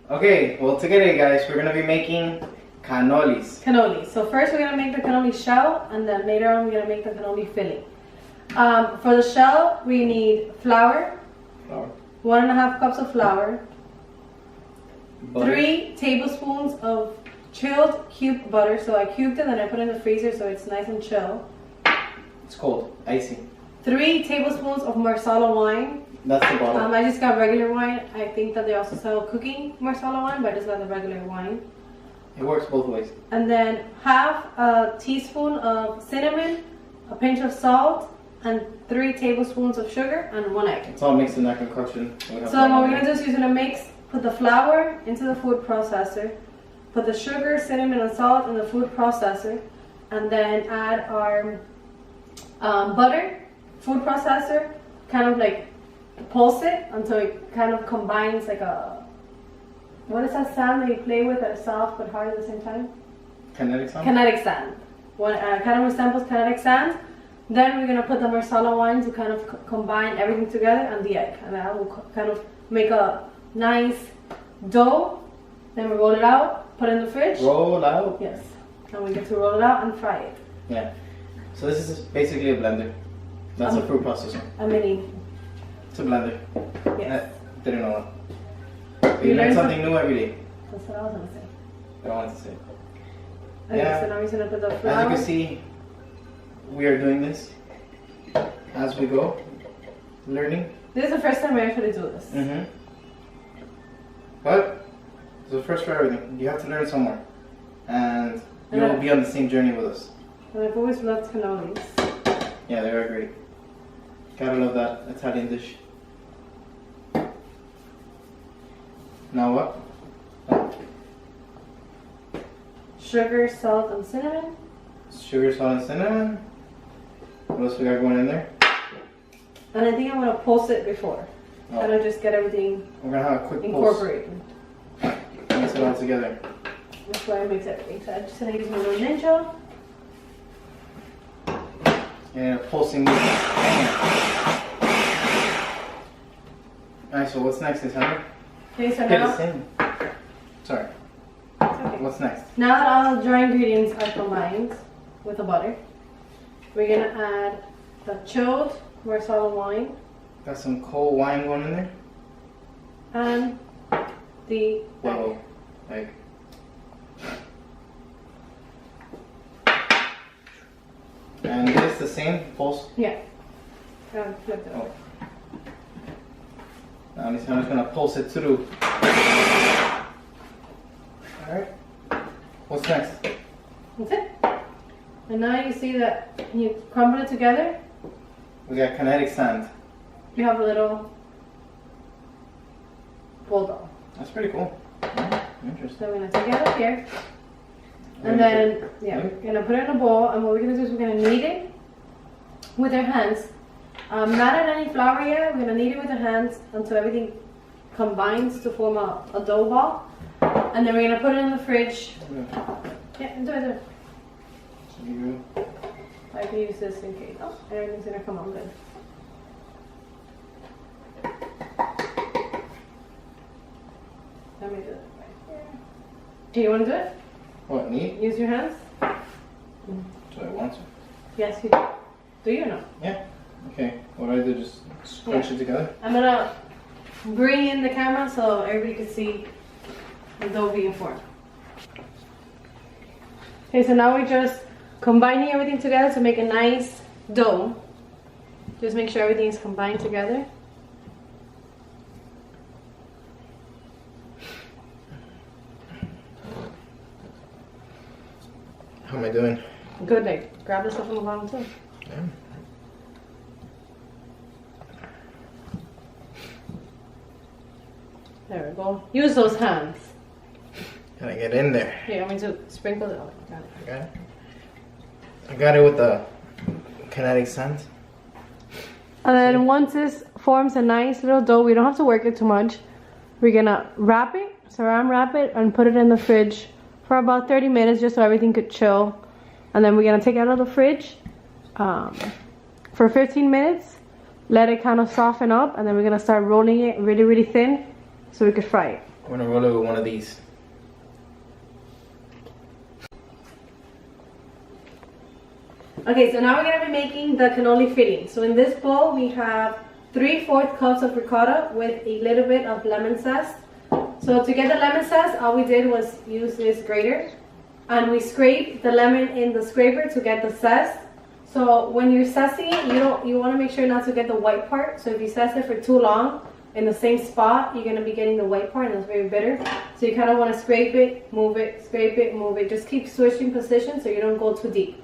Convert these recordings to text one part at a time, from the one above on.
Okay, well today guys, we're gonna be making cannolis. Cannoli. So first we're gonna make the cannoli shell, and then later on we're gonna make the cannoli filling. For the shell, we need flour. 1.5 cups of flour. Butter. 3 tablespoons of chilled cubed butter. So I cubed it and I put it in the freezer so it's nice and chill. It's cold, icy. 3 tablespoons of marsala wine. That's the bottle. I just got regular wine. I think that they also sell cooking marsala wine, but I just got the regular wine. It works both ways. And then half a teaspoon of cinnamon, a pinch of salt, and 3 tablespoons of sugar, and 1 egg. It's all mixed in that concoction. So what we're gonna do is you're gonna mix, put the flour into the food processor, put the sugar, cinnamon, and salt in the food processor, and then add our butter, food processor, kind of like pulse it until it kind of combines like a, what is that sand that you play with that is soft but hard at the same time? Kinetic sand? Kinetic sand. Kind of resembles kinetic sand. Then we're going to put the marsala wine to kind of combine everything together, and the egg. And that will kind of make a nice dough. Then we roll it out, put it in the fridge. Roll out? Yes. And we get to roll it out and fry it. Yeah. So this is basically a blender. That's a fruit processor. A mini. It's a blender. Yes. I didn't know that. You learn something new every day. That's what I was going to say. I wanted to say. Okay, Yeah. so now we're going to put the flour. As you can see, we are doing this as we go, learning. This is the first time we actually do this. But it's the first for everything. You have to learn somewhere, and you will be on the same journey with us. And I've always loved cannolis. Yeah, they are great. Gotta love that Italian dish. Now what? Sugar, salt, and cinnamon. Sugar, salt, and cinnamon. What else we got going in there? And I think I'm going to pulse it before. Oh. Kind of just get everything We're gonna have a quick pulse. incorporated. Mix it all together. That's why I mix everything. So I'm just going to use my little ninja. And a pulsing movement. Alright, so what's next, Lisandra? Okay, so Hit now, us in. Sorry. it's okay. What's next? Now that all the dry ingredients are combined with the butter, we're going to add the chilled marsala wine Got some cold wine going in there. and the Whoa. Egg. And this the same pulse. Yeah. Flip it Oh. over. Now I'm just gonna pulse it through. Alright. What's next? That's it. And now you see that when you crumble it together, We got kinetic sand. you have a little bulldog. That's pretty cool. Interesting. So we're going to take it out of here. And then, yeah, we're going to put it in a bowl. And what we're going to do is we're going to knead it with our hands. Not add any flour yet. We're going to knead it with our hands until everything combines to form a dough ball. And then we're going to put it in the fridge. Yeah, do it. I can use this in case. Oh, everything's going to come on good. Let me do it right here. Do you want to do it? What, neat? Use your hands? Do I want to? Yes, you do. Do you know? Yeah. Okay. What do I do? Just scrunch it together? I'm gonna bring in the camera so everybody can see the dough being formed. Okay, so now we're just combining everything together to make a nice dough. Just make sure everything is combined together. How am I doing? Good, like grab the stuff from the bottom too. Yeah. There we go. Use those hands. Can I get in there? Here, I'm going to sprinkle it. Oh, got it. I got it. I got it with the kinetic sand. And then once this forms a nice little dough, we don't have to work it too much. We're gonna wrap it, saran wrap it, and put it in the fridge for about 30 minutes just so everything could chill. And then we're gonna take it out of the fridge for 15 minutes, let it kind of soften up, and then we're gonna start rolling it really, really thin so we could fry it. I'm gonna roll it with one of these. Okay, so now we're gonna be making the cannoli filling. So in this bowl we have 3/4 cups of ricotta with a little bit of lemon zest. So to get the lemon zest, all we did was use this grater, and we scraped the lemon in the scraper to get the zest. So when you're zesting it, you want to make sure not to get the white part. So if you zest it for too long in the same spot, you're gonna be getting the white part, and that's very bitter. So you kind of want to scrape it, move it, scrape it, move it. Just keep switching position so you don't go too deep.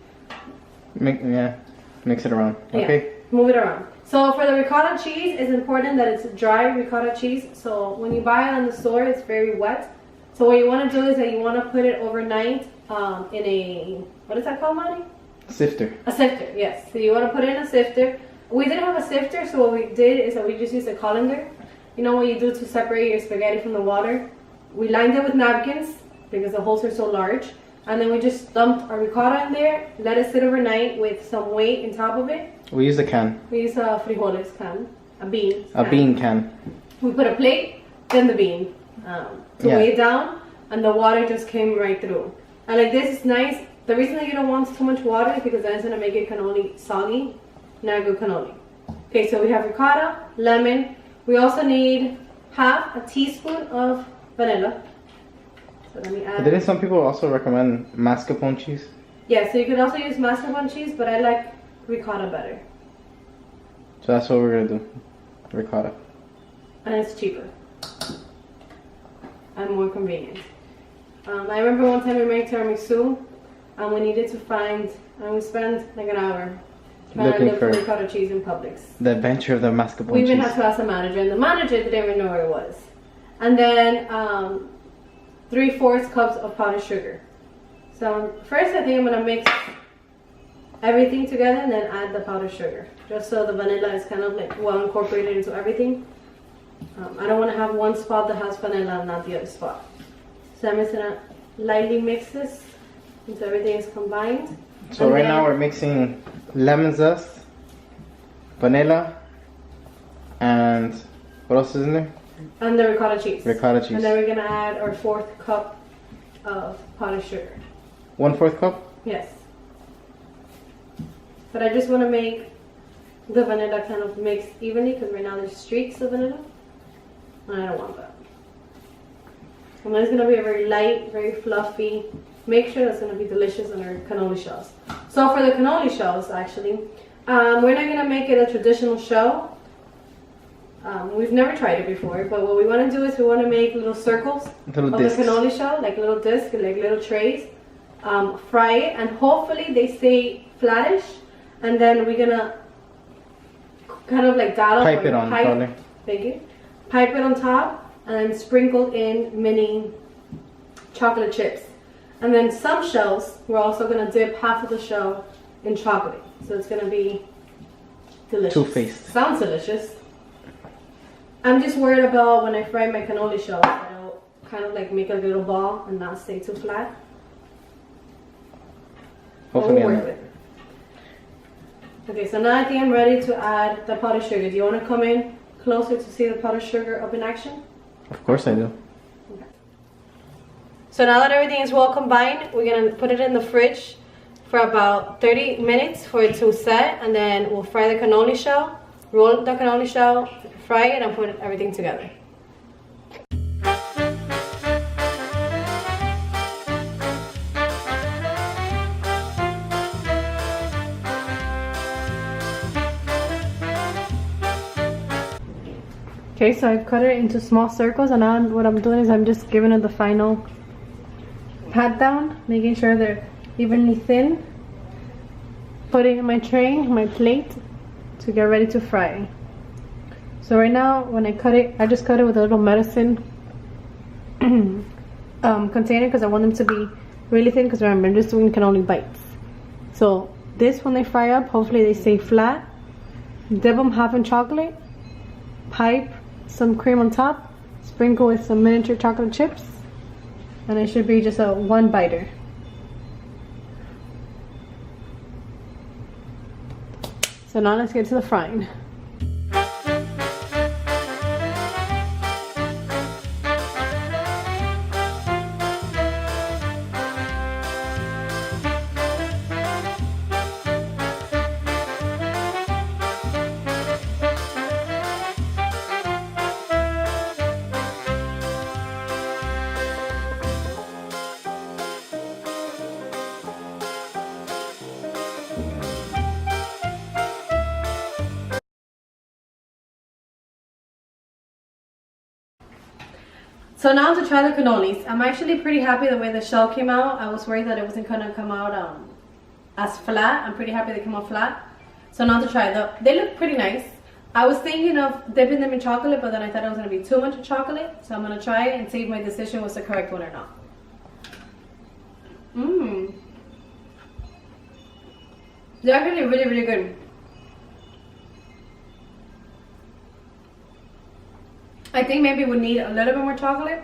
Mix it around. Okay. Yeah, move it around. So for the ricotta cheese, it's important that it's dry ricotta cheese. So when you buy it in the store, it's very wet. So what you want to do is that you want to put it overnight in a, what is that called, Monty? Sifter. A sifter, yes. So you want to put it in a sifter. We didn't have a sifter, so what we did is that we just used a colander. You know what you do to separate your spaghetti from the water? We lined it with napkins because the holes are so large. And then we just dumped our ricotta in there, let it sit overnight with some weight on top of it. We use a can. We use a frijoles can, a bean can. A bean can. We put a plate, then the bean to weigh it down, and the water just came right through. And like this is nice. The reason that you don't want too much water is because then it's gonna make it cannoli soggy, not a good cannoli. Okay, so we have ricotta, lemon. We also need 1/2 teaspoon of vanilla. So let me add. Didn't some people also recommend mascarpone cheese? Yeah, so you could also use mascarpone cheese, but I like ricotta better. So that's what we're gonna do. Ricotta. And it's cheaper. And more convenient. I remember one time we made tiramisu, and we needed to find, and we spent like an hour trying to look for ricotta cheese in Publix. The adventure of the mascarpone cheese. We even had to ask the manager, and the manager didn't even know where it was. And then 3/4 cups of powdered sugar. So first I think I'm gonna mix everything together and then add the powdered sugar, just so the vanilla is kind of like well incorporated into everything. I don't want to have one spot that has vanilla and not the other spot. So I'm just gonna lightly mix this until everything is combined. So right now we're mixing lemon zest, vanilla, and what else is in there? And the ricotta cheese. Ricotta cheese. And then we're gonna add our 4th cup of powdered sugar. 1/4 cup? Yes. But I just want to make the vanilla kind of mix evenly because right now there's streaks of vanilla. And I don't want that. And then it's gonna be a very light, very fluffy. Make sure that's gonna be delicious on our cannoli shells. So for the cannoli shells, actually, we're not gonna make it a traditional shell. We've never tried it before, but what we want to do is we want to make little circles of the cannoli shell, like little discs, like little trays. Fry it, and hopefully they stay flattish. And then we're gonna kind of like dollop pipe it on, probably. Thank you. Pipe it on top, and then sprinkle in mini chocolate chips. And then some shells, we're also gonna dip half of the shell in chocolate, so it's gonna be delicious. Two-faced. Sounds delicious. I'm just worried about when I fry my cannoli shells, that it'll kind of like make a little ball and not stay too flat. Hopefully we'll work with it. Okay, so now I think I'm ready to add the powdered sugar. Do you want to come in closer to see the powdered sugar up in action? Of course I do. Okay. So now that everything is well combined, we're going to put it in the fridge for about 30 minutes for it to set, and then we'll fry the cannoli shell, roll the cannoli shell, fry it, and put everything together. Okay, so I've cut it into small circles, and now what I'm doing is I'm just giving it the final pat down, making sure they're evenly thin. Putting in my tray, my plate, to get ready to fry. So right now, when I cut it, I just cut it with a little medicine container because I want them to be really thin. Because remember, I'm just doing cannoli bites. So this, when they fry up, hopefully they stay flat. Dip them half in chocolate. Pipe some cream on top, sprinkle with some miniature chocolate chips, and it should be just a one biter. So now let's get to the frying. So now to try the cannolis. I'm actually pretty happy the way the shell came out. I was worried that it wasn't gonna come out as flat. I'm pretty happy they came out flat. So now to try them. They look pretty nice. I was thinking of dipping them in chocolate, but then I thought it was gonna be too much chocolate. So I'm gonna try it and see if my decision was the correct one or not. They're actually really, really good. I think maybe we need a little bit more chocolate.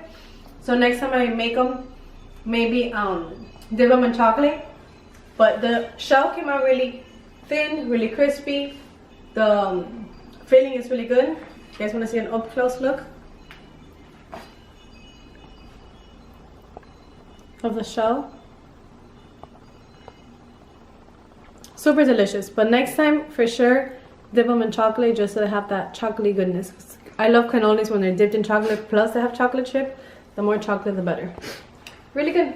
So next time I make them, maybe dip them in chocolate. But the shell came out really thin, really crispy. The filling is really good. You guys want to see an up close look of the shell? Super delicious. But next time, for sure, dip them in chocolate just so they have that chocolatey goodness. I love cannolis when they're dipped in chocolate, plus they have chocolate chip. The more chocolate, the better. Really good.